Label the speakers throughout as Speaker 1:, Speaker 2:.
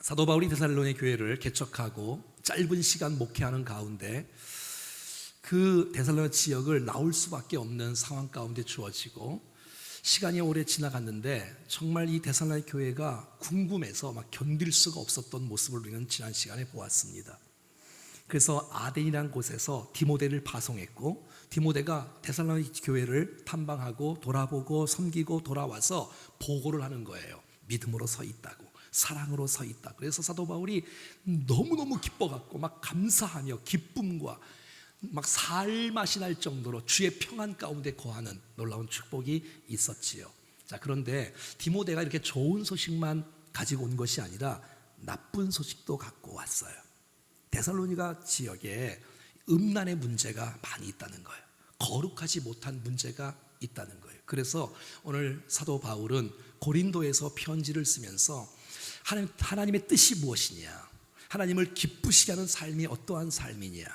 Speaker 1: 사도 바울이 데살로니가 교회를 개척하고 짧은 시간 목회하는 가운데 그 데살로니가 지역을 나올 수밖에 없는 상황 가운데 주어지고 시간이 오래 지나갔는데 정말 이 데살로니가 교회가 궁금해서 막 견딜 수가 없었던 모습을 우리는 지난 시간에 보았습니다. 그래서 아덴이라는 곳에서 디모데를 파송했고 디모데가 데살로니가 교회를 탐방하고 돌아보고 섬기고 돌아와서 보고를 하는 거예요. 믿음으로 서 있다고, 사랑으로 서 있다. 그래서 사도 바울이 너무너무 기뻐갖고 막 감사하며 기쁨과 막 살맛이 날 정도로 주의 평안 가운데 거하는 놀라운 축복이 있었지요. 자, 그런데 디모데가 이렇게 좋은 소식만 가지고 온 것이 아니라 나쁜 소식도 갖고 왔어요. 데살로니가 지역에 음란의 문제가 많이 있다는 거예요. 거룩하지 못한 문제가 있다는 거예요. 그래서 오늘 사도 바울은 고린도에서 편지를 쓰면서 하나님의 뜻이 무엇이냐, 하나님을 기쁘시게 하는 삶이 어떠한 삶이냐,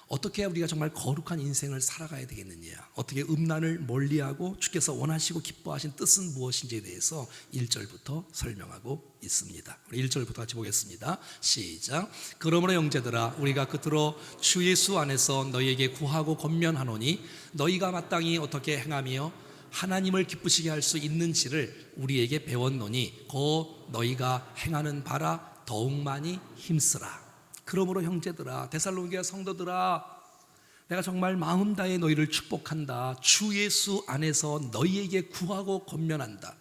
Speaker 1: 어떻게 우리가 정말 거룩한 인생을 살아가야 되겠느냐, 어떻게 음란을 멀리하고 주께서 원하시고 기뻐하신 뜻은 무엇인지에 대해서 1절부터 설명하고 있습니다. 우리 1절부터 같이 보겠습니다. 시작. 그러므로 형제들아, 우리가 끝으로 주 예수 안에서 너희에게 구하고 권면하노니 너희가 마땅히 어떻게 행하며 하나님을 기쁘시게 할 수 있는지를 우리에게 배웠노니 곧 너희가 행하는 바라 더욱 많이 힘쓰라. 그러므로 형제들아, 데살로니가 성도들아, 내가 정말 마음 다해 너희를 축복한다. 주 예수 안에서 너희에게 구하고 권면한다.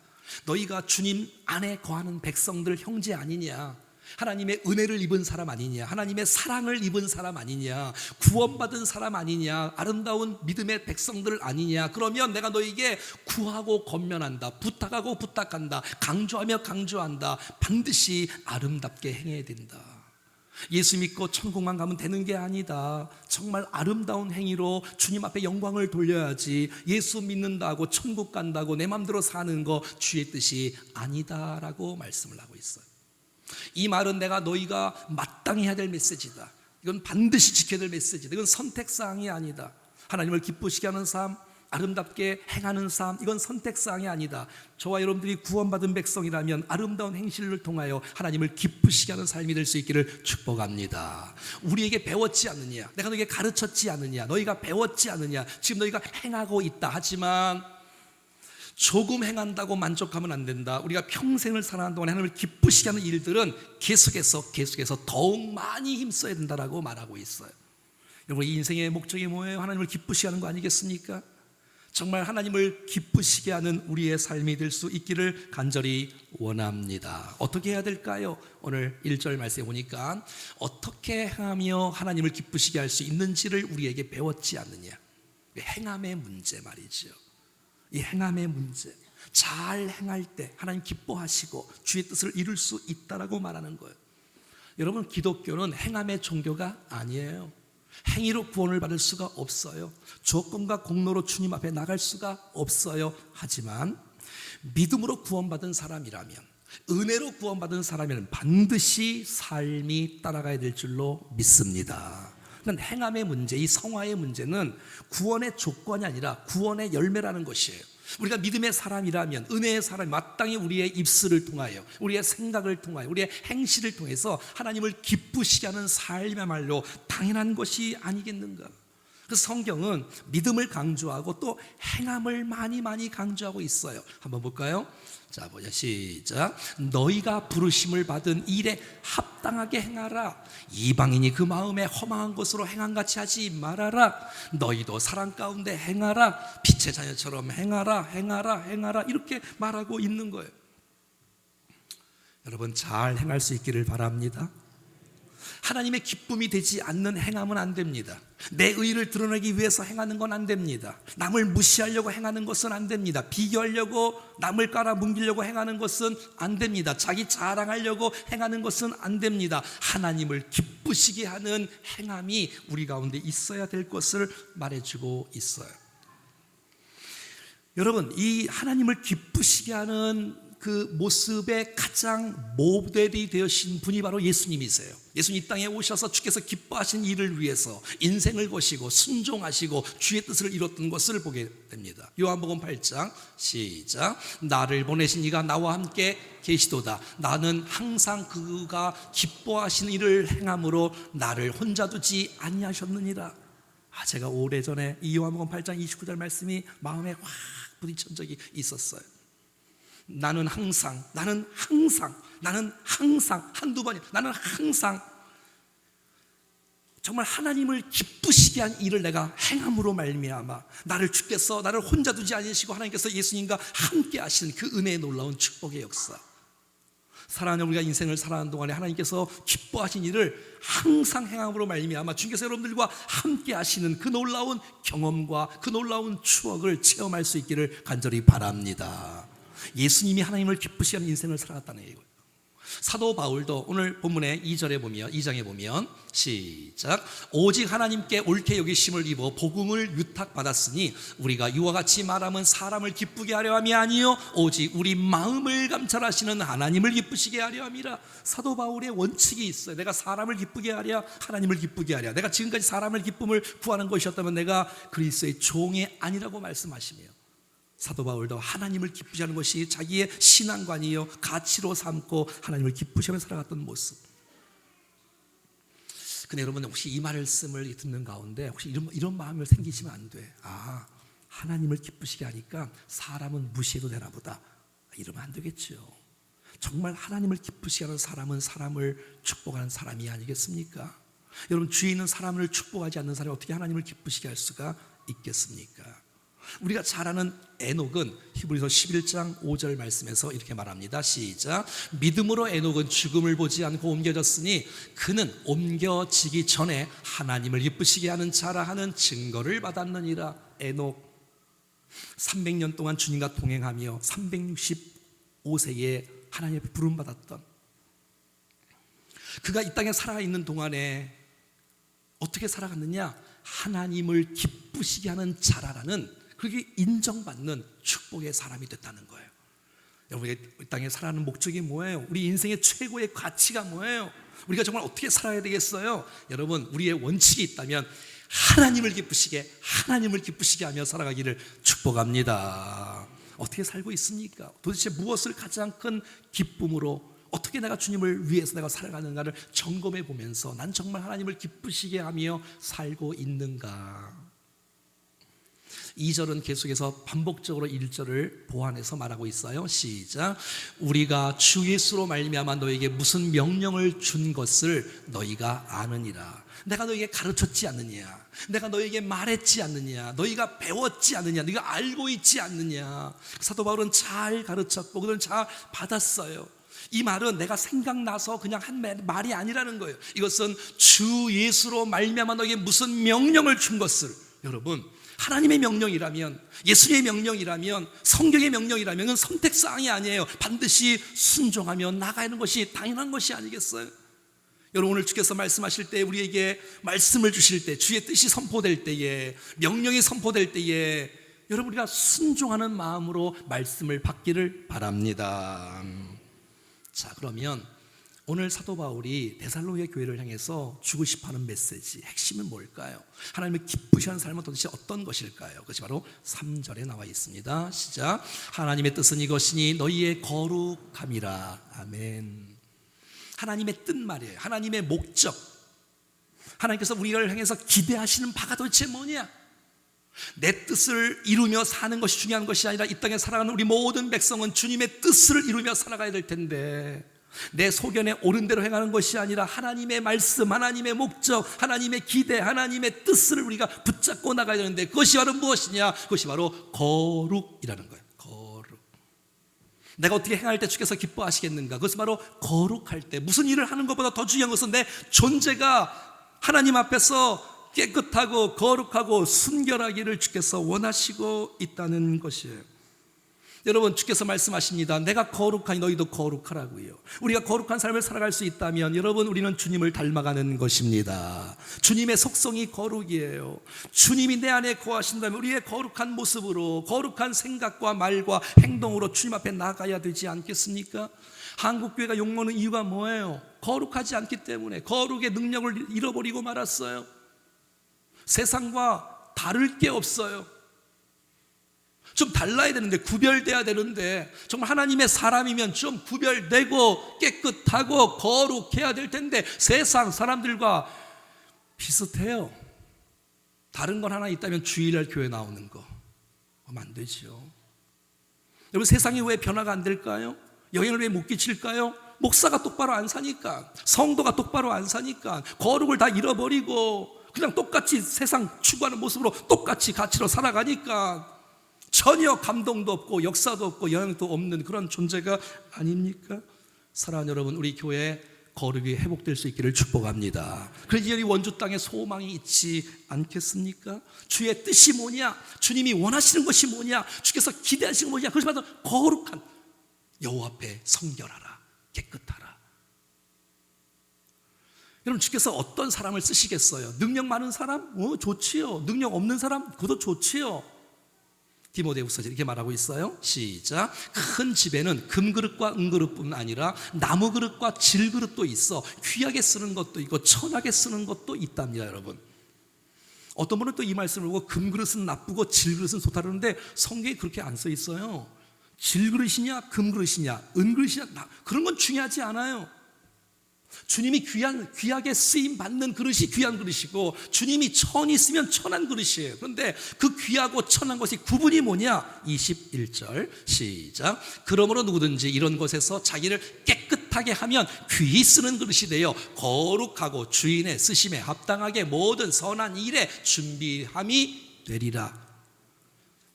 Speaker 1: 너희가 주님 안에 거하는 백성들 형제 아니냐, 하나님의 은혜를 입은 사람 아니냐, 하나님의 사랑을 입은 사람 아니냐, 구원받은 사람 아니냐, 아름다운 믿음의 백성들 아니냐. 그러면 내가 너에게 구하고 권면한다, 부탁하고 부탁한다, 강조하며 강조한다. 반드시 아름답게 행해야 된다. 예수 믿고 천국만 가면 되는 게 아니다. 정말 아름다운 행위로 주님 앞에 영광을 돌려야지. 예수 믿는다고 천국 간다고 내 맘대로 사는 거 주의 뜻이 아니다라고 말씀을 하고 있어요. 이 말은 내가 너희가 마땅히 해야 될 메시지다. 이건 반드시 지켜야 될 메시지다. 이건 선택사항이 아니다. 하나님을 기쁘시게 하는 삶, 아름답게 행하는 삶, 이건 선택사항이 아니다. 저와 여러분들이 구원받은 백성이라면 아름다운 행실을 통하여 하나님을 기쁘시게 하는 삶이 될 수 있기를 축복합니다. 우리에게 배웠지 않느냐, 내가 너에게 가르쳤지 않느냐, 너희가 배웠지 않느냐, 지금 너희가 행하고 있다. 하지만 조금 행한다고 만족하면 안 된다. 우리가 평생을 살아가는 동안 하나님을 기쁘시게 하는 일들은 계속해서 더욱 많이 힘써야 된다라고 말하고 있어요. 여러분, 이 인생의 목적이 뭐예요? 하나님을 기쁘시게 하는 거 아니겠습니까? 정말 하나님을 기쁘시게 하는 우리의 삶이 될 수 있기를 간절히 원합니다. 어떻게 해야 될까요? 오늘 1절 말씀에 보니까 어떻게 행하며 하나님을 기쁘시게 할 수 있는지를 우리에게 배웠지 않느냐. 행함의 문제 말이죠. 이 행함의 문제, 잘 행할 때 하나님 기뻐하시고 주의 뜻을 이룰 수 있다라고 말하는 거예요. 여러분, 기독교는 행함의 종교가 아니에요. 행위로 구원을 받을 수가 없어요. 조건과 공로로 주님 앞에 나갈 수가 없어요. 하지만 믿음으로 구원받은 사람이라면, 은혜로 구원받은 사람이라면 반드시 삶이 따라가야 될 줄로 믿습니다. 행함의 문제, 이 성화의 문제는 구원의 조건이 아니라 구원의 열매라는 것이에요. 우리가 믿음의 사람이라면, 은혜의 사람이 마땅히 우리의 입술을 통하여, 우리의 생각을 통하여, 우리의 행실을 통해서 하나님을 기쁘시게 하는 삶이야말로 당연한 것이 아니겠는가. 그래서 성경은 믿음을 강조하고 또 행함을 많이 강조하고 있어요. 한번 볼까요? 자, 보자. 시작. 너희가 부르심을 받은 일에 합당하게 행하라. 이방인이 그 마음에 허망한 것으로 행함같이 하지 말아라. 너희도 사랑 가운데 행하라. 빛의 자녀처럼 행하라. 이렇게 말하고 있는 거예요. 여러분, 잘 행할 수 있기를 바랍니다. 하나님의 기쁨이 되지 않는 행함은 안 됩니다. 내 의의를 드러내기 위해서 행하는 건 안 됩니다. 남을 무시하려고 행하는 것은 안 됩니다. 비교하려고, 남을 깔아뭉개려고 행하는 것은 안 됩니다. 자기 자랑하려고 행하는 것은 안 됩니다. 하나님을 기쁘시게 하는 행함이 우리 가운데 있어야 될 것을 말해주고 있어요. 여러분, 이 하나님을 기쁘시게 하는 그 모습의 가장 모델이 되신 분이 바로 예수님이세요. 예수님 이 땅에 오셔서 주께서 기뻐하신 일을 위해서 인생을 거시고 순종하시고 주의 뜻을 이뤘던 것을 보게 됩니다. 요한복음 8장 시작. 나를 보내신 이가 나와 함께 계시도다. 나는 항상 그가 기뻐하신 일을 행함으로 나를 혼자 두지 아니하셨느니라. 제가 오래전에 이 요한복음 8장 29절 말씀이 마음에 확 부딪힌 적이 있었어요. 나는 항상 한두 번이 나는 항상 정말 하나님을 기쁘시게 한 일을 내가 행함으로 말미암아 나를 주께서 나를 혼자 두지 않으시고 하나님께서 예수님과 함께 하시는 그 은혜의 놀라운 축복의 역사, 살아가는 우리가 인생을 살아가는 동안에 하나님께서 기뻐하신 일을 항상 행함으로 말미암아 주님께서 여러분들과 함께 하시는 그 놀라운 경험과 그 놀라운 추억을 체험할 수 있기를 간절히 바랍니다. 예수님이 하나님을 기쁘시게 하는 인생을 살아갔다는 얘기예요. 사도 바울도 오늘 본문의 2장에 보면 시작. 오직 하나님께 옳게 여기심을 입어 복음을 유탁받았으니 우리가 이와 같이 말함은 사람을 기쁘게 하려 함이 아니요 오직 우리 마음을 감찰하시는 하나님을 기쁘시게 하려 함이라. 사도 바울의 원칙이 있어요. 내가 사람을 기쁘게 하랴 하나님을 기쁘게 하랴. 내가 지금까지 사람을 기쁨을 구하는 것이었다면 내가 그리스도의 종이 아니라고 말씀하시며, 사도 바울도 하나님을 기쁘게 하는 것이 자기의 신앙관이요 가치로 삼고 하나님을 기쁘시하며 살아갔던 모습. 근데 여러분 혹시 이 말씀을 듣는 가운데 혹시 이런 마음이 생기시면 안 돼. 하나님을 기쁘시게 하니까 사람은 무시해도 되나 보다, 이러면 안 되겠죠. 정말 하나님을 기쁘시게 하는 사람은 사람을 축복하는 사람이 아니겠습니까? 여러분, 주위에 있는 사람을 축복하지 않는 사람이 어떻게 하나님을 기쁘시게 할 수가 있겠습니까? 우리가 잘 아는 에녹은 히브리서 11장 5절 말씀에서 이렇게 말합니다. 시작. 믿음으로 에녹은 죽음을 보지 않고 옮겨졌으니 그는 옮겨지기 전에 하나님을 기쁘시게 하는 자라 하는 증거를 받았느니라. 에녹 300년 동안 주님과 동행하며 365세에 하나님의 부름받았던, 그가 이 땅에 살아있는 동안에 어떻게 살아갔느냐? 하나님을 기쁘시게 하는 자라라는, 그렇게 인정받는 축복의 사람이 됐다는 거예요. 여러분, 이 땅에 살아가는 목적이 뭐예요? 우리 인생의 최고의 가치가 뭐예요? 우리가 정말 어떻게 살아야 되겠어요? 여러분, 우리의 원칙이 있다면 하나님을 기쁘시게 하며 살아가기를 축복합니다. 어떻게 살고 있습니까? 도대체 무엇을 가장 큰 기쁨으로, 어떻게 내가 주님을 위해서 내가 살아가는가를 점검해 보면서 난 정말 하나님을 기쁘시게 하며 살고 있는가? 2절은 계속해서 반복적으로 1절을 보완해서 말하고 있어요. 시작. 우리가 주 예수로 말미암아 너에게 무슨 명령을 준 것을 너희가 아느니라. 내가 너에게 가르쳤지 않느냐? 내가 너에게 말했지 않느냐? 너희가 배웠지 않느냐? 네가 알고 있지 않느냐? 사도 바울은 잘 가르쳤고 그들은 잘 받았어요. 이 말은 내가 생각나서 그냥 한 말이 아니라는 거예요. 이것은 주 예수로 말미암아 너에게 무슨 명령을 준 것을, 여러분, 하나님의 명령이라면, 예수님의 명령이라면, 성경의 명령이라면 그건 선택사항이 아니에요. 반드시 순종하며 나가는 것이 당연한 것이 아니겠어요? 여러분, 오늘 주께서 말씀하실 때, 우리에게 말씀을 주실 때, 주의 뜻이 선포될 때에, 명령이 선포될 때에 여러분, 우리가 순종하는 마음으로 말씀을 받기를 바랍니다. 자, 그러면 오늘 사도 바울이 데살로니가 교회를 향해서 주고 싶어하는 메시지, 핵심은 뭘까요? 하나님을 기쁘시하는 삶은 도대체 어떤 것일까요? 그것이 바로 3절에 나와 있습니다. 시작. 하나님의 뜻은 이것이니 너희의 거룩함이라. 아멘. 하나님의 뜻 말이에요. 하나님의 목적, 하나님께서 우리를 향해서 기대하시는 바가 도대체 뭐냐? 내 뜻을 이루며 사는 것이 중요한 것이 아니라 이 땅에 살아가는 우리 모든 백성은 주님의 뜻을 이루며 살아가야 될 텐데, 내 소견에 옳은 대로 행하는 것이 아니라 하나님의 말씀, 하나님의 목적, 하나님의 기대, 하나님의 뜻을 우리가 붙잡고 나가야 되는데, 그것이 바로 무엇이냐? 그것이 바로 거룩이라는 거예요. 거룩. 내가 어떻게 행할 때 주께서 기뻐하시겠는가? 그것은 바로 거룩할 때, 무슨 일을 하는 것보다 더 중요한 것은 내 존재가 하나님 앞에서 깨끗하고 거룩하고 순결하기를 주께서 원하시고 있다는 것이에요. 여러분, 주께서 말씀하십니다. 내가 거룩하니 너희도 거룩하라고요. 우리가 거룩한 삶을 살아갈 수 있다면 여러분, 우리는 주님을 닮아가는 것입니다. 주님의 속성이 거룩이에요. 주님이 내 안에 거하신다면 우리의 거룩한 모습으로, 거룩한 생각과 말과 행동으로 주님 앞에 나가야 되지 않겠습니까? 한국교회가 욕먹는 이유가 뭐예요? 거룩하지 않기 때문에. 거룩의 능력을 잃어버리고 말았어요. 세상과 다를 게 없어요. 좀 달라야 되는데, 구별돼야 되는데, 정말 하나님의 사람이면 좀 구별되고 깨끗하고 거룩해야 될 텐데 세상 사람들과 비슷해요. 다른 건 하나 있다면 주일날 교회 나오는 거. 그러면 안 되죠. 여러분, 세상이 왜 변화가 안 될까요? 영향을 왜 못 끼칠까요? 목사가 똑바로 안 사니까, 성도가 똑바로 안 사니까, 거룩을 다 잃어버리고 그냥 똑같이 세상 추구하는 모습으로 똑같이 가치로 살아가니까 전혀 감동도 없고 역사도 없고 영향도 없는 그런 존재가 아닙니까? 사랑하는 여러분, 우리 교회 거룩이 회복될 수 있기를 축복합니다. 그래서 이 원주 땅에 소망이 있지 않겠습니까? 주의 뜻이 뭐냐? 주님이 원하시는 것이 뭐냐? 주께서 기대하시는 것이 뭐냐? 그것이 바로 거룩한 여호와 앞에 성결하라, 깨끗하라. 여러분, 주께서 어떤 사람을 쓰시겠어요? 능력 많은 사람? 좋지요. 능력 없는 사람? 그것도 좋지요. 디모데후서에 이렇게 말하고 있어요. 시작. 큰 집에는 금그릇과 은그릇뿐 아니라 나무그릇과 질그릇도 있어 귀하게 쓰는 것도 있고 천하게 쓰는 것도 있답니다. 여러분, 어떤 분은 또 이 말씀을 보고 금그릇은 나쁘고 질그릇은 좋다 그러는데 성경에 그렇게 안 써 있어요. 질그릇이냐 금그릇이냐 은그릇이냐 그런 건 중요하지 않아요. 주님이 귀하게 쓰임받는 그릇이 귀한 그릇이고 주님이 천이 있으면 천한 그릇이에요. 그런데 그 귀하고 천한 것이 구분이 뭐냐? 21절 시작. 그러므로 누구든지 이런 것에서 자기를 깨끗하게 하면 귀히 쓰는 그릇이 되어 거룩하고 주인의 쓰심에 합당하게 모든 선한 일에 준비함이 되리라.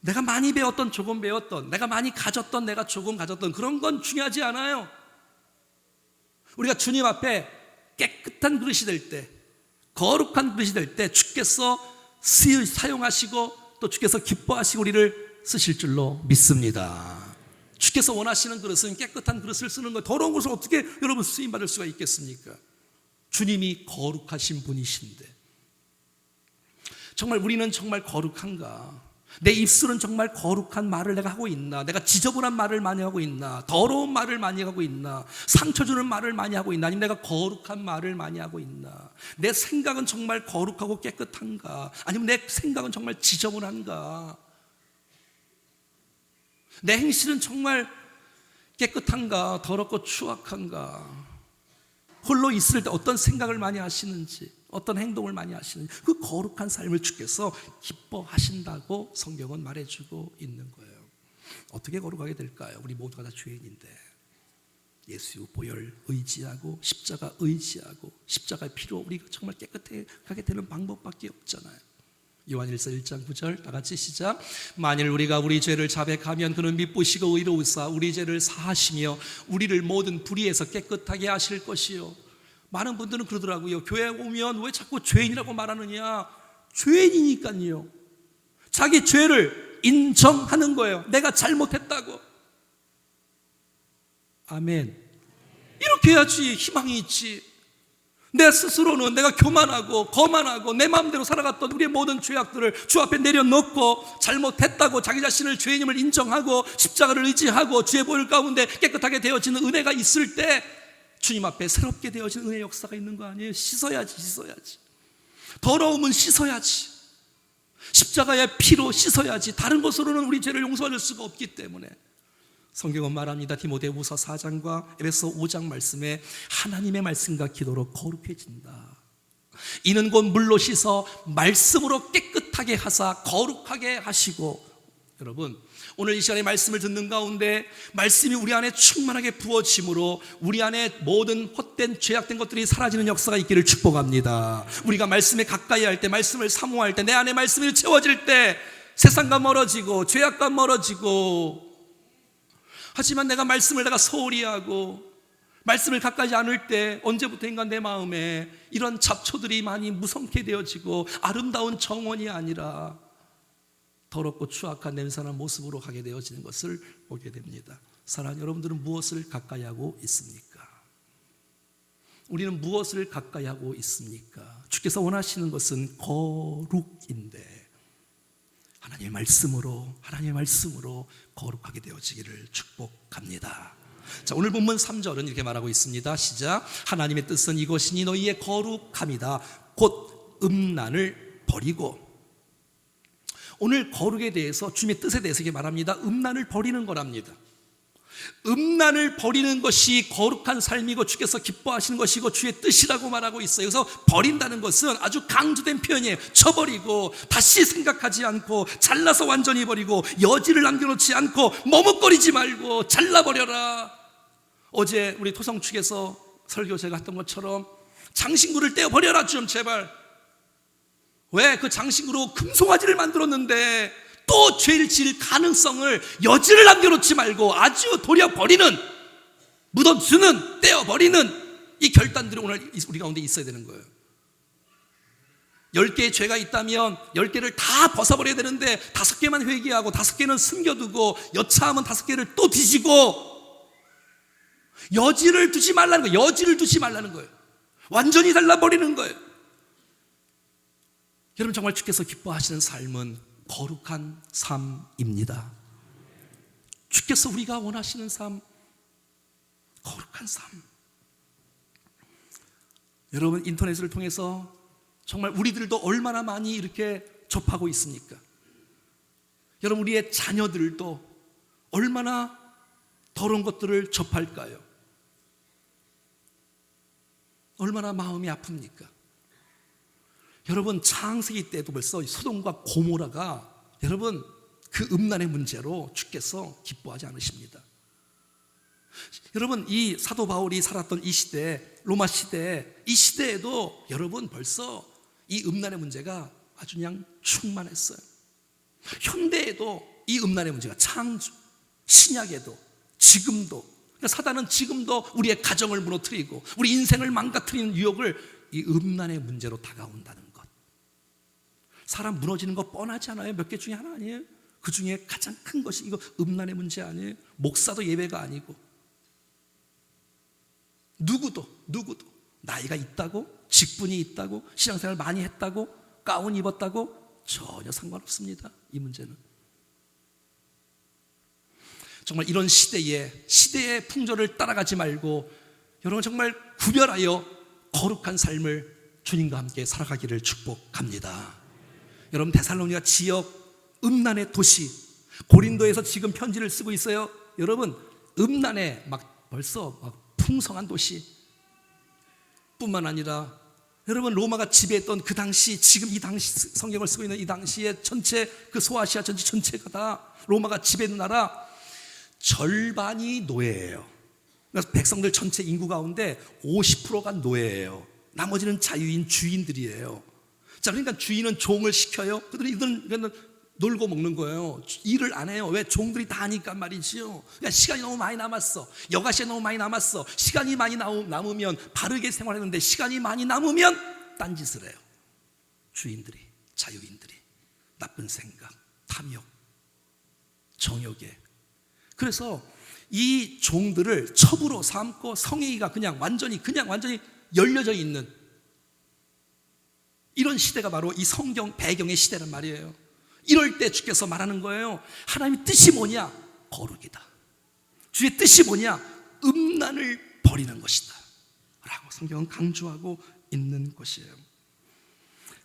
Speaker 1: 내가 많이 배웠던 조금 배웠던, 내가 많이 가졌던 내가 조금 가졌던 그런 건 중요하지 않아요. 우리가 주님 앞에 깨끗한 그릇이 될 때, 거룩한 그릇이 될 때 주께서 사용하시고 또 주께서 기뻐하시고 우리를 쓰실 줄로 믿습니다. 주께서 원하시는 그릇은 깨끗한 그릇을 쓰는 거예요. 더러운 것을 어떻게 여러분 쓰임받을 수가 있겠습니까? 주님이 거룩하신 분이신데 정말 우리는 정말 거룩한가? 내 입술은 정말 거룩한 말을 내가 하고 있나? 내가 지저분한 말을 많이 하고 있나? 더러운 말을 많이 하고 있나? 상처 주는 말을 많이 하고 있나? 아니면 내가 거룩한 말을 많이 하고 있나? 내 생각은 정말 거룩하고 깨끗한가? 아니면 내 생각은 정말 지저분한가? 내 행실은 정말 깨끗한가? 더럽고 추악한가? 홀로 있을 때 어떤 생각을 많이 하시는지, 어떤 행동을 많이 하시는지, 그 거룩한 삶을 주께서 기뻐하신다고 성경은 말해주고 있는 거예요. 어떻게 거룩하게 될까요? 우리 모두가 다 죄인인데 예수 보혈 의지하고 십자가 의지하고 십자가의 피로 우리가 정말 깨끗하게 되는 방법밖에 없잖아요. 요한일서 1장 9절 다 같이 시작. 만일 우리가 우리 죄를 자백하면 그는 미쁘시고 의로우사 우리 죄를 사하시며 우리를 모든 불의에서 깨끗하게 하실 것이요. 많은 분들은 그러더라고요. 교회 오면 왜 자꾸 죄인이라고 말하느냐? 죄인이니까요. 자기 죄를 인정하는 거예요. 내가 잘못했다고. 아멘. 이렇게 해야지 희망이 있지. 내 스스로는 내가 교만하고 거만하고 내 마음대로 살아갔던 우리의 모든 죄악들을 주 앞에 내려놓고 잘못했다고 자기 자신을 죄인임을 인정하고 십자가를 의지하고 주의 보혈 가운데 깨끗하게 되어지는 은혜가 있을 때 주님 앞에 새롭게 되어지는 은혜의 역사가 있는 거 아니에요? 씻어야지. 더러움은 씻어야지. 십자가의 피로 씻어야지. 다른 것으로는 우리 죄를 용서받을 수가 없기 때문에 성경은 말합니다. 디모데후서 4장과 에베소 5장 말씀에 하나님의 말씀과 기도로 거룩해진다. 이는 곧 물로 씻어 말씀으로 깨끗하게 하사 거룩하게 하시고. 여러분, 오늘 이 시간에 말씀을 듣는 가운데 말씀이 우리 안에 충만하게 부어짐으로 우리 안에 모든 헛된 죄악된 것들이 사라지는 역사가 있기를 축복합니다. 우리가 말씀에 가까이 할 때, 말씀을 사모할 때, 내 안에 말씀이 채워질 때 세상과 멀어지고 죄악과 멀어지고, 하지만 내가 말씀을 소홀히 하고 말씀을 가까이 않을 때 언제부터인가 내 마음에 이런 잡초들이 많이 무성케 되어지고 아름다운 정원이 아니라 더럽고 추악한 냄새나는 모습으로 가게 되어지는 것을 보게 됩니다. 사랑하는 여러분들은 무엇을 가까이 하고 있습니까? 우리는 무엇을 가까이 하고 있습니까? 주께서 원하시는 것은 거룩인데 하나님의 말씀으로 거룩하게 되어지기를 축복합니다. 자, 오늘 본문 3절은 이렇게 말하고 있습니다. 시작. 하나님의 뜻은 이것이니 너희의 거룩함이다. 곧 음란을 버리고. 오늘 거룩에 대해서, 주님의 뜻에 대해서 이렇게 말합니다. 음란을 버리는 거랍니다. 음란을 버리는 것이 거룩한 삶이고 주께서 기뻐하시는 것이고 주의 뜻이라고 말하고 있어요. 그래서 버린다는 것은 아주 강조된 표현이에요. 쳐버리고 다시 생각하지 않고 잘라서 완전히 버리고 여지를 남겨놓지 않고 머뭇거리지 말고 잘라버려라. 어제 우리 토성 측에서 설교 제가 했던 것처럼 장신구를 떼어버려라 좀 제발. 왜? 그 장신구로 금송아지를 만들었는데 또 죄를 지을 가능성을 여지를 남겨놓지 말고 아주 도려버리는, 묻어주는, 떼어버리는 이 결단들이 오늘 우리 가운데 있어야 되는 거예요. 10개의 죄가 있다면 10개를 다 벗어버려야 되는데 5개만 회개하고 5개는 숨겨두고 여차하면 5개를 또 뒤지고 여지를 두지 말라는 거예요. 여지를 두지 말라는 거예요. 완전히 잘라버리는 거예요. 여러분, 정말 주께서 기뻐하시는 삶은 거룩한 삶입니다. 주께서 우리가 원하시는 삶, 거룩한 삶. 여러분, 인터넷을 통해서 정말 우리들도 얼마나 많이 이렇게 접하고 있습니까? 여러분, 우리의 자녀들도 얼마나 더러운 것들을 접할까요? 얼마나 마음이 아픕니까? 여러분, 창세기 때도 벌써 소돔과 고모라가 여러분 그 음란의 문제로 주께서 기뻐하지 않으십니다. 여러분, 이 사도 바울이 살았던 이 시대, 로마 시대, 이 시대에도 여러분 벌써 이 음란의 문제가 아주 그냥 충만했어요. 현대에도 이 음란의 문제가 창조, 신약에도 지금도, 그러니까 사단은 지금도 우리의 가정을 무너뜨리고 우리 인생을 망가뜨리는 유혹을 이 음란의 문제로 다가온다는 것. 사람 무너지는 거 뻔하지 않아요? 몇 개 중에 하나 아니에요? 그 중에 가장 큰 것이 이거 음란의 문제 아니에요? 목사도 예배가 아니고 누구도 나이가 있다고, 직분이 있다고, 신앙생활 많이 했다고, 가운 입었다고 전혀 상관없습니다. 이 문제는 정말 이런 시대의 풍조를 따라가지 말고 여러분 정말 구별하여 거룩한 삶을 주님과 함께 살아가기를 축복합니다. 여러분, 데살로니가 지역, 음란의 도시, 고린도에서 지금 편지를 쓰고 있어요. 여러분, 음란의 벌써 풍성한 도시 뿐만 아니라 여러분, 로마가 지배했던 그 당시, 지금 이 당시 성경을 쓰고 있는 이 당시에 전체 그 소아시아 전체가 다 로마가 지배했는 나라 절반이 노예예요. 그래서 백성들 전체 인구 가운데 50%가 노예예요. 나머지는 자유인 주인들이에요. 자, 그러니까 주인은 종을 시켜요. 이들은 놀고 먹는 거예요. 일을 안 해요. 왜? 종들이 다 하니까 말이지요. 그러니까 시간이 너무 많이 남았어. 여가시에 너무 많이 남았어. 시간이 많이 남으면 바르게 생활했는데 시간이 많이 남으면 딴짓을 해요. 주인들이, 자유인들이. 나쁜 생각, 탐욕, 정욕에. 그래서 이 종들을 첩으로 삼고 성행위가 그냥 완전히 열려져 있는 이런 시대가 바로 이 성경 배경의 시대란 말이에요. 이럴 때 주께서 말하는 거예요. 하나님의 뜻이 뭐냐? 거룩이다. 주의 뜻이 뭐냐? 음란을 버리는 것이다 라고 성경은 강조하고 있는 것이에요.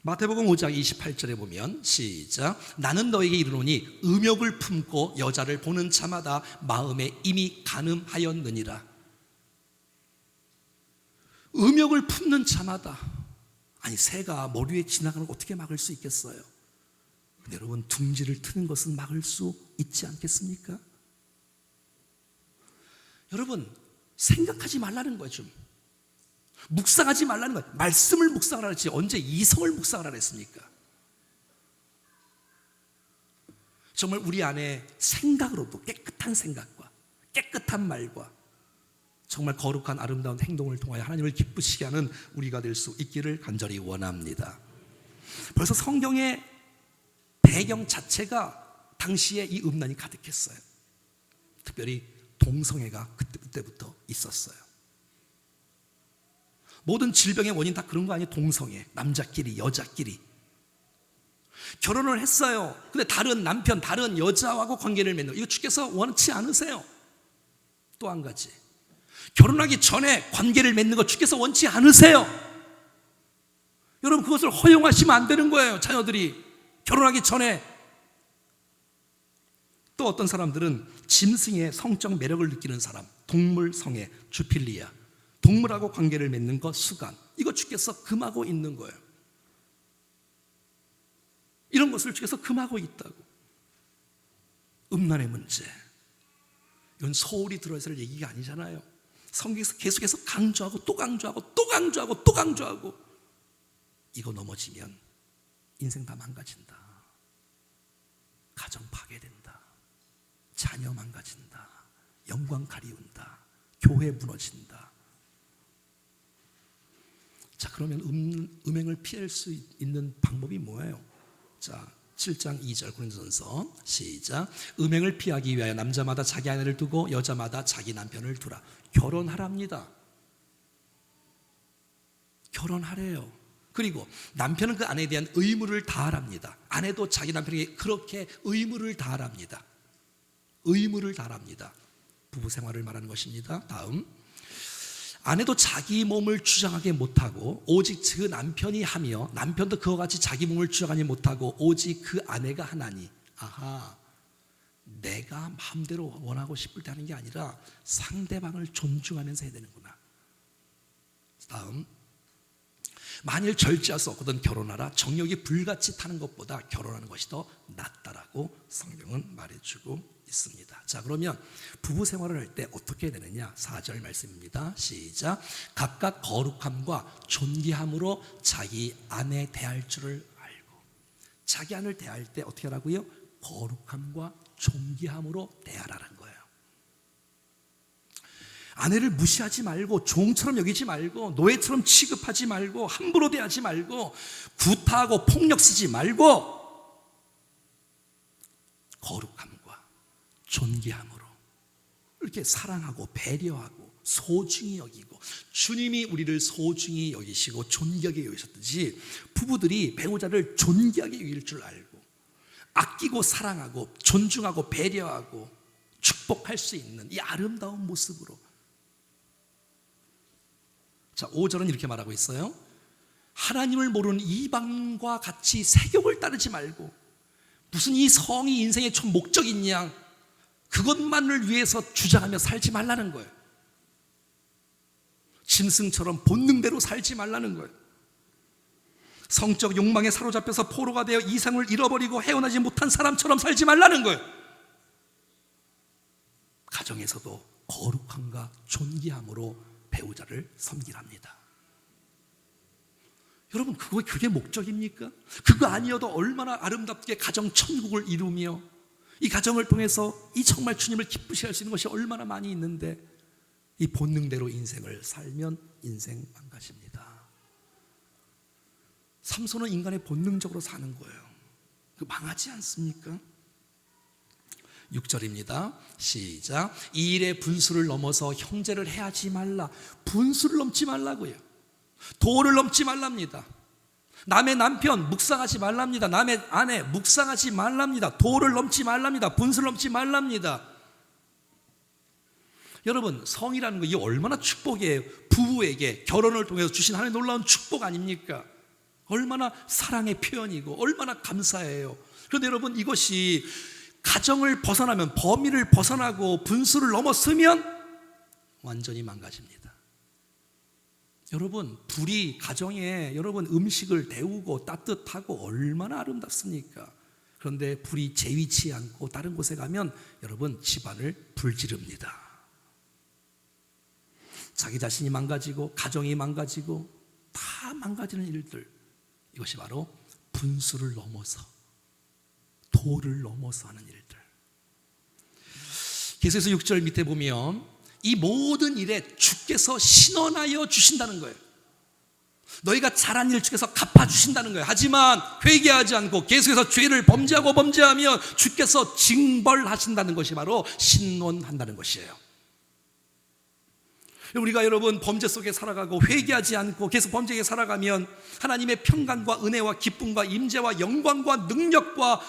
Speaker 1: 마태복음 5장 28절에 보면 시작. 나는 너에게 이르노니 음욕을 품고 여자를 보는 자마다 마음에 이미 간음하였느니라. 음욕을 품는 자마다, 아니 새가 머리 위에 지나가는 거 어떻게 막을 수 있겠어요? 근데 여러분, 둥지를 트는 것은 막을 수 있지 않겠습니까? 여러분, 생각하지 말라는 거예요. 좀 묵상하지 말라는 거예요. 말씀을 묵상하라 했지 언제 이성을 묵상하라 했습니까? 정말 우리 안에 생각으로도 깨끗한 생각과 깨끗한 말과 정말 거룩한 아름다운 행동을 통하여 하나님을 기쁘시게 하는 우리가 될 수 있기를 간절히 원합니다. 벌써 성경의 배경 자체가 당시에 이 음란이 가득했어요. 특별히 동성애가 그때부터 있었어요. 모든 질병의 원인 다 그런 거 아니에요? 동성애, 남자끼리 여자끼리 결혼을 했어요. 근데 다른 남편, 다른 여자하고 관계를 맺는 이거 주께서 원치 않으세요. 또 한 가지, 결혼하기 전에 관계를 맺는 거 주께서 원치 않으세요. 여러분, 그것을 허용하시면 안 되는 거예요. 자녀들이 결혼하기 전에. 또 어떤 사람들은 짐승의 성적 매력을 느끼는 사람, 동물 성애, 주필리아, 동물하고 관계를 맺는 것, 수간, 이거 주께서 금하고 있는 거예요. 이런 것을 주께서 금하고 있다고. 음란의 문제, 이건 소홀히 들어야 할 얘기가 아니잖아요. 성경에서 계속해서 강조하고 또 강조하고 또 강조하고 또 강조하고, 이거 넘어지면 인생 다 망가진다. 가정 파괴된다. 자녀 망가진다. 영광 가리운다. 교회 무너진다. 자, 그러면 음행을 피할 수 있는 방법이 뭐예요? 자, 7장 2절 고린도전서 시작. 음행을 피하기 위하여 남자마다 자기 아내를 두고 여자마다 자기 남편을 두라. 결혼하랍니다. 결혼하래요. 그리고 남편은 그 아내에 대한 의무를 다하랍니다. 아내도 자기 남편에게 그렇게 의무를 다하랍니다. 의무를 다하랍니다. 부부 생활을 말하는 것입니다. 다음, 아내도 자기 몸을 주장하게 못하고 오직 그 남편이 하며 남편도 그와 같이 자기 몸을 주장하지 못하고 오직 그 아내가 하나니. 아하, 내가 마음대로 원하고 싶을 때 하는 게 아니라 상대방을 존중하면서 해야 되는구나. 다음, 만일 절제할 수 없거든 결혼하라. 정욕이 불같이 타는 것보다 결혼하는 것이 더 낫다라고 성경은 말해주고 있습니다. 자, 그러면 부부 생활을 할 때 어떻게 해야 되느냐? 4절 말씀입니다. 시작. 각각 거룩함과 존귀함으로 자기 아내 대할 줄을 알고. 자기 아내를 대할 때 어떻게 하라고요? 거룩함과 존귀함으로 대하라는 거예요. 아내를 무시하지 말고, 종처럼 여기지 말고, 노예처럼 취급하지 말고, 함부로 대하지 말고, 구타하고 폭력 쓰지 말고, 거룩함과 존귀함으로 이렇게 사랑하고 배려하고 소중히 여기고, 주님이 우리를 소중히 여기시고 존귀하게 여기셨듯이 부부들이 배우자를 존귀하게 여길 줄 알고, 아끼고 사랑하고 존중하고 배려하고 축복할 수 있는 이 아름다운 모습으로. 자, 5절은 이렇게 말하고 있어요. 하나님을 모르는 이방과 같이 세욕을 따르지 말고, 무슨 이 성이 인생의 첫 목적이냐, 그것만을 위해서 주장하며 살지 말라는 거예요. 짐승처럼 본능대로 살지 말라는 거예요. 성적 욕망에 사로잡혀서 포로가 되어 이성을 잃어버리고 헤어나지 못한 사람처럼 살지 말라는 거예요. 가정에서도 거룩함과 존귀함으로 배우자를 섬기랍니다. 여러분, 그게 목적입니까? 그거 아니어도 얼마나 아름답게 가정 천국을 이루며 이 가정을 통해서 이 정말 주님을 기쁘시게 할 수 있는 것이 얼마나 많이 있는데, 이 본능대로 인생을 살면 인생 망가집니다. 삼손은 인간의 본능적으로 사는 거예요. 그 망하지 않습니까? 6절입니다. 시작. 이 일의 분수를 넘어서 형제를 해하지 말라. 분수를 넘지 말라고요. 도를 넘지 말랍니다. 남의 남편 묵상하지 말랍니다. 남의 아내 묵상하지 말랍니다. 도를 넘지 말랍니다. 분수를 넘지 말랍니다. 여러분, 성이라는 거 이게 얼마나 축복이에요. 부부에게 결혼을 통해서 주신 하나님의 놀라운 축복 아닙니까? 얼마나 사랑의 표현이고 얼마나 감사해요. 그런데 여러분, 이것이 가정을 벗어나면, 범위를 벗어나고 분수를 넘어서면 완전히 망가집니다. 여러분, 불이 가정에 여러분 음식을 데우고 따뜻하고 얼마나 아름답습니까? 그런데 불이 재위치 않고 다른 곳에 가면 여러분 집안을 불지릅니다. 자기 자신이 망가지고 가정이 망가지고 다 망가지는 일들, 이것이 바로 분수를 넘어서 도를 넘어서 하는 일들. 계속해서 6절 밑에 보면 이 모든 일에 주께서 신원하여 주신다는 거예요. 너희가 잘한 일 중에서 갚아주신다는 거예요. 하지만 회개하지 않고 계속해서 죄를 범죄하면 주께서 징벌하신다는 것이 바로 신론한다는 것이에요. 우리가 여러분 범죄 속에 살아가고 회개하지 않고 계속 범죄에 살아가면 하나님의 평강과 은혜와 기쁨과 임재와 영광과 능력과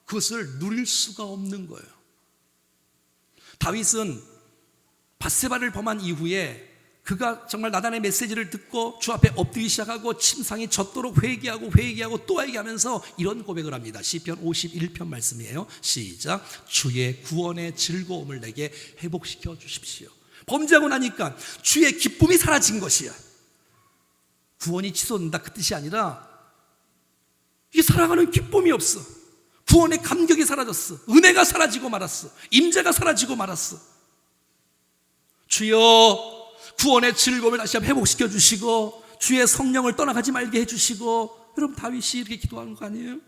Speaker 1: 그것을 누릴 수가 없는 거예요. 다윗은 밧세바를 범한 이후에 그가 정말 나단의 메시지를 듣고 주 앞에 엎드리기 시작하고 침상이 젖도록 회개하고 또 회개하면서 이런 고백을 합니다. 시편 51편 말씀이에요. 시작. 주의 구원의 즐거움을 내게 회복시켜 주십시오. 범죄하고 나니까 주의 기쁨이 사라진 것이야. 구원이 취소된다 그 뜻이 아니라 이 살아가는 기쁨이 없어. 구원의 감격이 사라졌어. 은혜가 사라지고 말았어. 임재가 사라지고 말았어. 주여 구원의 즐거움을 다시 한번 회복시켜 주시고 주의 성령을 떠나가지 말게 해주시고. 여러분 다윗이 이렇게 기도하는 거 아니에요?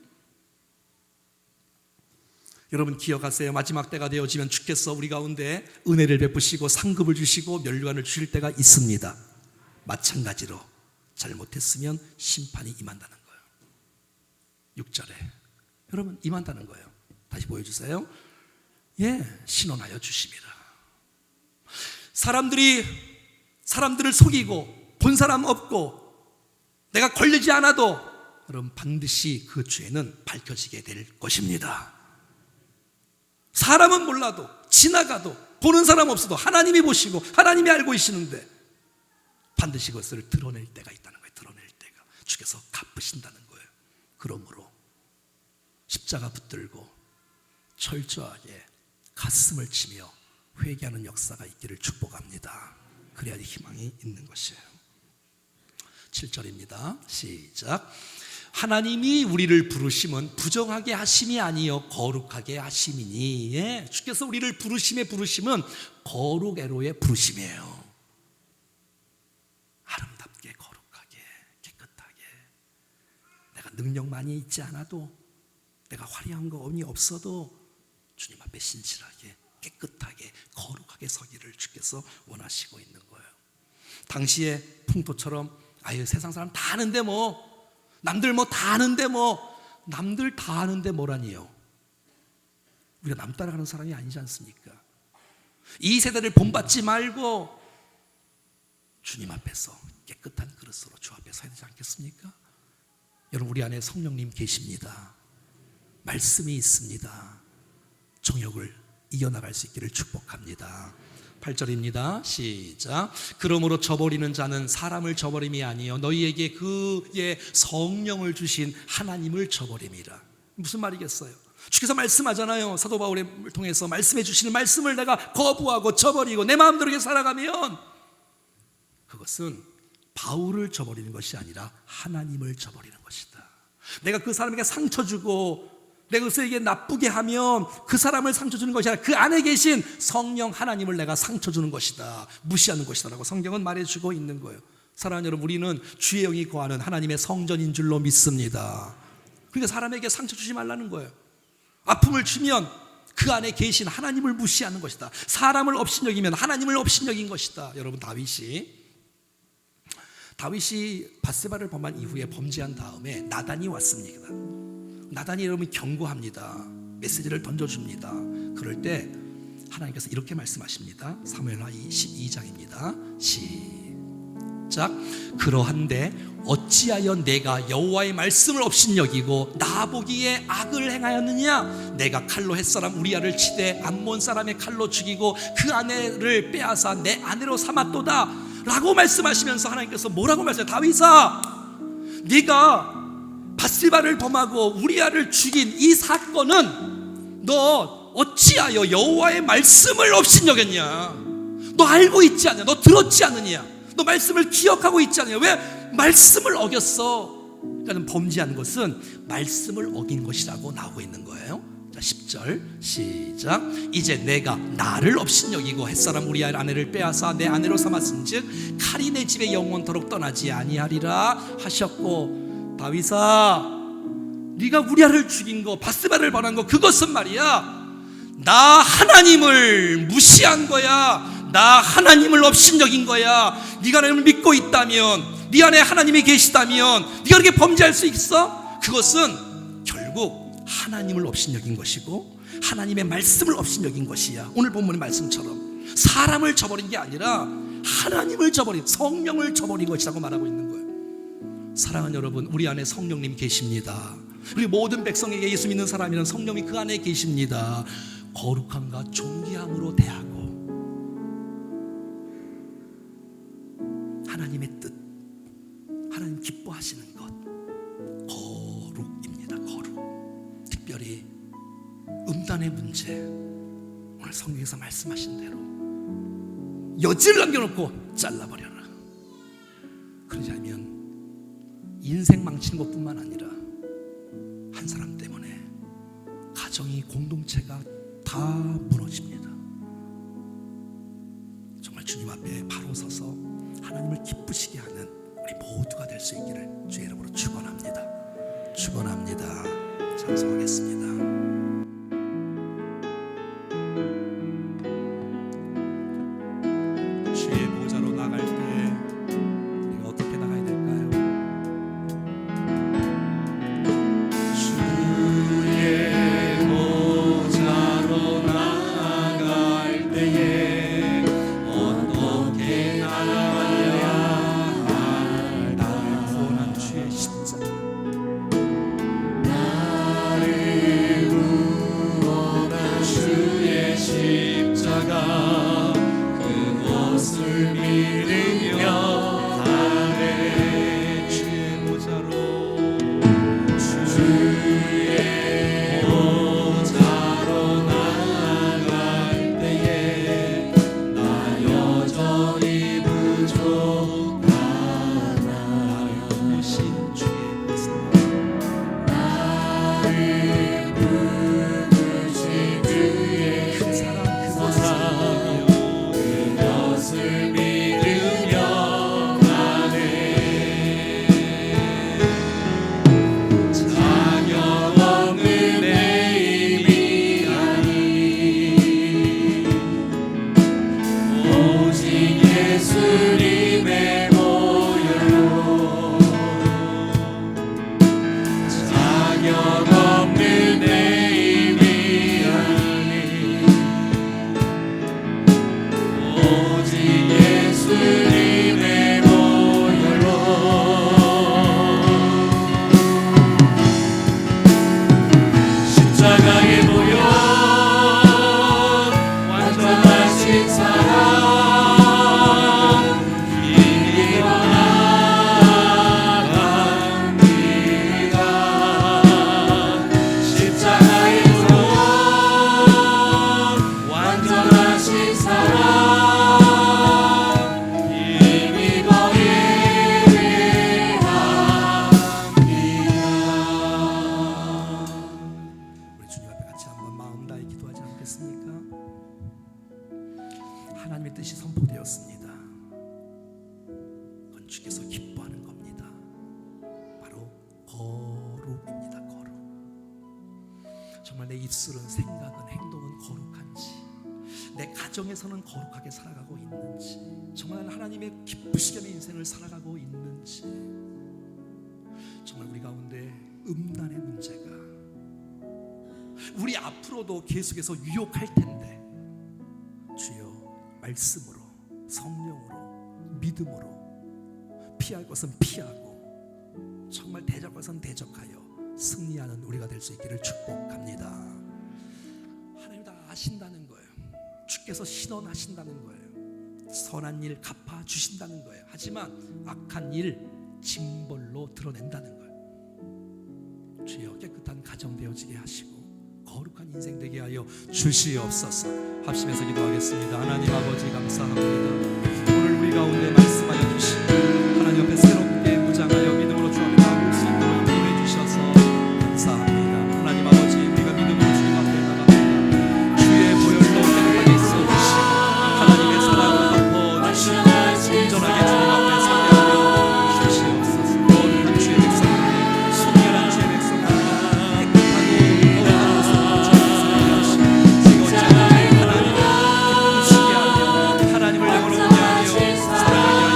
Speaker 1: 여러분 기억하세요. 마지막 때가 되어지면 주께서 우리 가운데 은혜를 베푸시고 상급을 주시고 면류관을 주실 때가 있습니다. 마찬가지로 잘못했으면 심판이 임한다는 거예요. 6절에 여러분 임한다는 거예요. 다시 보여주세요. 신원하여 주심이라. 사람들을 속이고 본 사람 없고 내가 걸리지 않아도 여러분 반드시 그 죄는 밝혀지게 될 것입니다. 사람은 몰라도 지나가도 보는 사람 없어도 하나님이 보시고 하나님이 알고 계시는데 반드시 그것을 드러낼 때가 있다는 거예요. 드러낼 때가 주께서 갚으신다는 거예요. 그러므로 십자가 붙들고 철저하게 가슴을 치며 회개하는 역사가 있기를 축복합니다. 그래야 희망이 있는 것이에요. 7절입니다. 시작. 하나님이 우리를 부르심은 부정하게 하심이 아니요 거룩하게 하심이니. 주께서 우리를 부르심은 거룩애로의 부르심이에요. 아름답게 거룩하게 깨끗하게. 내가 능력 많이 있지 않아도 내가 화려한 거 없어도 주님 앞에 신실하게 깨끗하게 거룩하게 서기를 주께서 원하시고 있는 거예요. 당시의 풍토처럼 세상 사람 다 아는데 남들 다 아는데 남들 다 아는데 뭐라니요? 우리가 남 따라가는 사람이 아니지 않습니까? 이 세대를 본받지 말고 주님 앞에서 깨끗한 그릇으로 주 앞에 서야 되지 않겠습니까? 여러분 우리 안에 성령님 계십니다. 말씀이 있습니다. 정욕을 이어나갈 수 있기를 축복합니다. 8절입니다. 시작. 그러므로 저버리는 자는 사람을 저버림이 아니요 너희에게 그의 성령을 주신 하나님을 저버림이라. 무슨 말이겠어요? 주께서 말씀하잖아요. 사도 바울을 통해서 말씀해 주시는 말씀을 내가 거부하고 저버리고 내 마음대로 살아가면 그것은 바울을 저버리는 것이 아니라 하나님을 저버리는 것이다. 내가 그 사람에게 상처 주고 내가 그에게 나쁘게 하면 그 사람을 상처 주는 것이 아니라 그 안에 계신 성령 하나님을 내가 상처 주는 것이다, 무시하는 것이다 라고 성경은 말해주고 있는 거예요. 사랑하는 여러분, 우리는 주의 영이 거하는 하나님의 성전인 줄로 믿습니다. 그러니까 사람에게 상처 주지 말라는 거예요. 아픔을 주면 그 안에 계신 하나님을 무시하는 것이다. 사람을 업신여기면 하나님을 업신여긴 것이다. 여러분 다윗이 밧세바를 범한 이후에 범죄한 다음에 나단이 왔습니다. 나단이 여러분 경고합니다. 메시지를 던져줍니다. 그럴 때 하나님께서 이렇게 말씀하십니다. 사무엘하 12장입니다. 시작. 그러한데 어찌하여 내가 여호와의 말씀을 업신여기고 나보기에 악을 행하였느냐? 내가 칼로 햇사람 우리아를 치되 암몬 사람의 칼로 죽이고 그 아내를 빼앗아 내 아내로 삼았도다 라고 말씀하시면서 하나님께서 뭐라고 말씀하세요? 다윗아, 네가 밧세바를 범하고 우리아를 죽인 이 사건은 너 어찌하여 여호와의 말씀을 업신여겼냐? 너 알고 있지 않냐? 너 들었지 않느냐? 너 말씀을 기억하고 있지 않느냐? 왜 말씀을 어겼어? 그러니까 범죄한 것은 말씀을 어긴 것이라고 나오고 있는 거예요. 자, 10절 시작. 이제 내가 나를 업신여기고 햇사람 우리아의 아내를 빼앗아 내 아내로 삼았은즉 칼이 내 집에 영원토록 떠나지 아니하리라 하셨고, 다윗아, 네가 우리아를 죽인 거, 밧세바를 범한 거, 그것은 말이야 나 하나님을 무시한 거야. 나 하나님을 업신여긴 거야. 네가 나를 믿고 있다면 네 안에 하나님이 계시다면 네가 그렇게 범죄할 수 있어? 그것은 결국 하나님을 업신여긴 것이고 하나님의 말씀을 업신여긴 것이야. 오늘 본문의 말씀처럼 사람을 저버린 게 아니라 하나님을 저버린, 성령을 저버린 것이라고 말하고 있는 거예요. 사랑하는 여러분, 우리 안에 성령님 계십니다. 우리 모든 백성에게 예수 믿는 사람이란 성령이 그 안에 계십니다. 거룩함과 존귀함으로 대하고 하나님의 뜻, 하나님 기뻐하시는 것, 거룩입니다. 거룩. 특별히 음란의 문제, 오늘 성경에서 말씀하신 대로 여지를 남겨놓고 잘라버려라. 그러지 않으면 인생 망치는 것뿐만 아니라 한 사람 때문에 가정이, 공동체가 다 무너집니다. 정말 주님 앞에 바로 서서 하나님을 기쁘시게 하는 우리 모두가 될 수 있기를 주의 이름으로 축원합니다. 축원합니다. 찬송하겠습니다. 주의 보좌로 나갈 때 우리가 어떻게 나가야 될까요? 주의 보좌로 나갈 때에 어떻게 나가야 할 나를 구원한 주의 십자가, 나를 구원한 주의 십자가, 그것을 믿으며 가네. 주의 보좌로, 주의 보좌로 나갈 때에 나 여전히 부족하나. 나를 부르신 주의 백성, 나를 부르신 그의 큰 사랑, 그것을 믿으며 가네. 자격 없는 내 힘이 아니 오직 예수님의 보혈로. 자격 없는 내 힘이 아니 오직 예수님의 보혈로. 십자가의 보혈, 완전하신 사랑, 힘입어 나갑니다. 십자가의 보혈, 완전하신 사랑, 우리 주님 앞에 같이 한번 마음 다해 기도하지 않겠습니까? 하나님의 뜻이 선포되었습니다. 그건 주께서 기뻐하는 겁니다. 바로 거룩입니다. 거룩. 정말 내 입술은, 생각은, 행동은 거룩한지, 내 가정에서는 거룩하게 살아가고 있는지, 정말 하나님의 기쁘시게 내 인생을 살아가고 있는지, 정말 우리 가운데 음란의 문제가 우리 앞으로도 계속해서 유혹할 텐데 주여 말씀으로, 성령으로, 믿음으로 피할 것은 피하고 정말 대적할 것은 대적하여 승리하는 우리가 될 수 있기를 축복합니다. 하나님 다 아신다는 거예요. 주께서 신원하신다는 거예요. 선한 일 갚아주신다는 거예요. 하지만 악한 일 징벌로 드러낸다는 거예요. 주여 깨끗한 가정 되어지게 하시고 거룩한 인생 되게 하여 주시옵소서. 합심해서 기도하겠습니다. 하나님 아버지 감사합니다. 오늘 우리 가운데 말씀하여 주신 하나님 앞에 새롭게 무장하여 믿음으로 주 앞에 나아갈 수 있도록 인도해 주셔서 감사합니다. 하나님 아버지, 우리가 믿음으로 주님 앞에 나갑니다. 주의 보혈로 깨끗하게 있어주시고 하나님의 사랑을 덮어주시고 온전하게 주님 앞에 서게 하여 주시옵소서. 거룩한 주의 백성들, 순결한 주의 백성들, 깨끗하고 거룩한 모습으로 주님 살게 하시고 지금 언제나 하나님을 기쁘시게 하며 하나님을 영으로 위하여 사랑하게 하여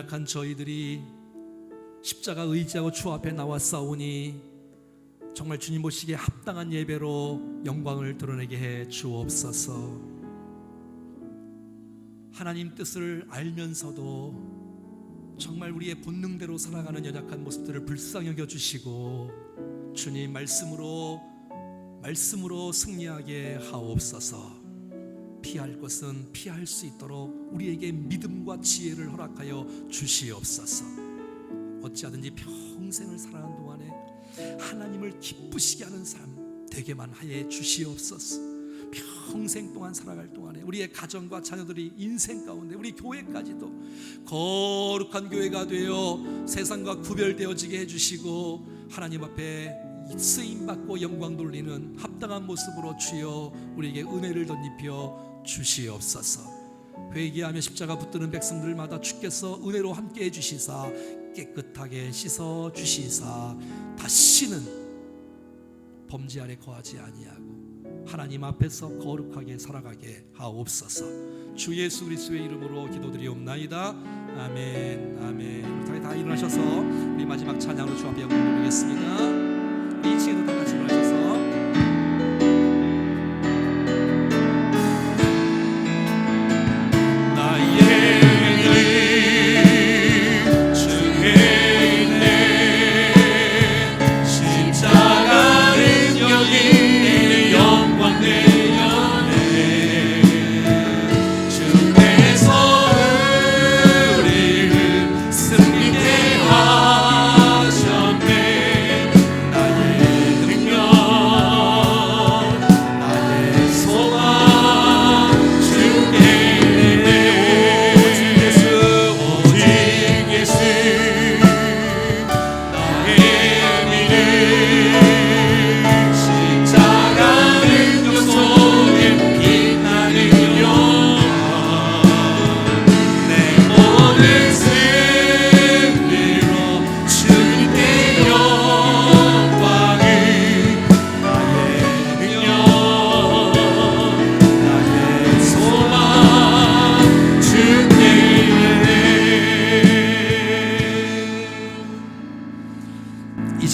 Speaker 1: 연약한 저희들이 십자가 의지하고 주 앞에 나와 싸우니 정말 주님 보시기에 합당한 예배로 영광을 드러내게 해 주옵소서. 하나님 뜻을 알면서도 정말 우리의 본능대로 살아가는 연약한 모습들을 불쌍히 여겨주시고 주님 말씀으로 승리하게 하옵소서. 피할 것은 피할 수 있도록 우리에게 믿음과 지혜를 허락하여 주시옵소서. 어찌하든지 평생을 살아가는 동안에 하나님을 기쁘시게 하는 삶 되게만 하여 주시옵소서. 평생 동안 살아갈 동안에 우리의 가정과 자녀들이 인생 가운데 우리 교회까지도 거룩한 교회가 되어 세상과 구별되어지게 해주시고 하나님 앞에 쓰임받고 영광 돌리는 합당한 모습으로 주여 우리에게 은혜를 덧입혀 주시옵소서. 회개하며 십자가 붙드는 백성들마다 주께서 은혜로 함께 해주시사 깨끗하게 씻어 주시사 다시는 범죄 아래 거하지 아니하고 하나님 앞에서 거룩하게 살아가게 하옵소서. 주 예수 그리스도의 이름으로 기도드리옵나이다. 아멘. 아멘. 우리 다 일어나셔서 우리 마지막 찬양으로 주 앞에 영광 돌리겠습니다. 우리 2층에도 다 같이 일어나셔서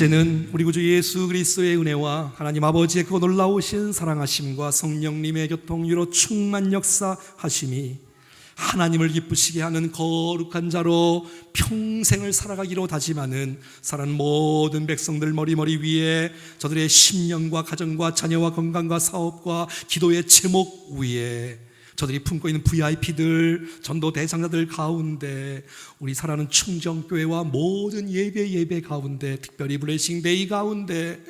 Speaker 1: 이제는 우리 구주 예수 그리스도의 은혜와 하나님 아버지의 그 놀라우신 사랑하심과 성령님의 교통유로 충만 역사하심이 하나님을 기쁘시게 하는 거룩한 자로 평생을 살아가기로 다짐하는 사랑하는 모든 백성들 머리 위에 저들의 심령과 가정과 자녀와 건강과 사업과 기도의 제목 위에 저들이 품고 있는 VIP들, 전도 대상자들 가운데 우리 사랑하는 충정교회와 모든 예배 가운데 특별히 블레싱 데이 가운데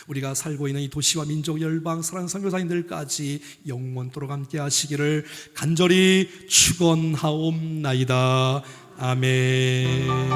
Speaker 1: 우리가 살고 있는 이 도시와 민족 열방 사랑하는 선교사님들까지 영원토록 함께 하시기를 간절히 축원하옵나이다. 아멘.